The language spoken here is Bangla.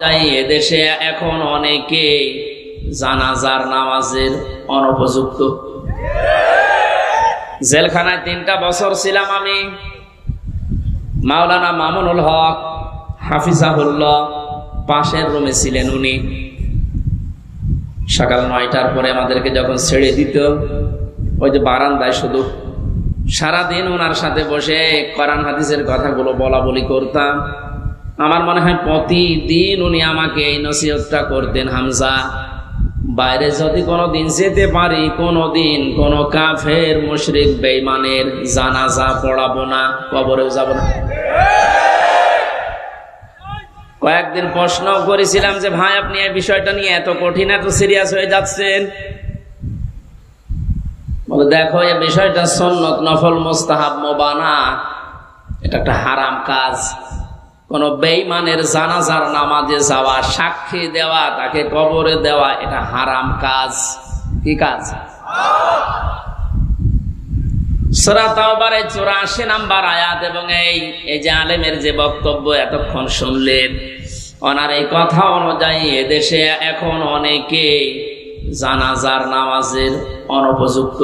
তাই এদেশে এখন অনেকে জানাজার নামাজের অনুপযুক্ত। জেলখানায় 3টা বছর ছিলাম আমি। মাওলানা মামুনুল হক হাফিজাহুল্লাহ পাশের রুমে ছিলেন উনি। সকাল 9টার পরে আমাদেরকে যখন ছেড়ে দিত, ওই যে বারান্দায় শুধু সারাদিন ওনার সাথে বসে কোরআন হাদিসের কথাগুলো বলা বলি করতাম। আমার মনে হয় প্রতিদিন উনি আমাকে এই নসিহতটা করতেন, হামজা, বাইরে যদি কোনোদিন যেতে পারি, কোনোদিন কোনো কাফের মুশরিক বেঈমানের জানাজা পড়াবো না, কবরেও যাব না। কয়েকদিন প্রশ্ন করেছিলাম যে ভাই, আপনি এই বিষয়টা নিয়ে এত কঠিন, এত সিরিয়াস হয়ে যাচ্ছেন। বলে, দেখো, এই বিষয়টা সুন্নত, নফল, মুস্তাহাব, মুবানা, এটা একটা হারাম কাজ। কোন বেঈমানের জানাজার নামাজে যাওয়া, সাক্ষী দেওয়া, তাকে কবরে দেওয়া, এটা হারাম কাজ। কি কাজ? সূরা তাওবার 84 নম্বর আয়াত। এবং এই যে আলেমের যে বক্তব্য এতক্ষণ শুনলেন, ওনার এই কথা অনুযায়ী এদেশে এখন অনেকে জানাজার নামাজের অনুপযুক্ত।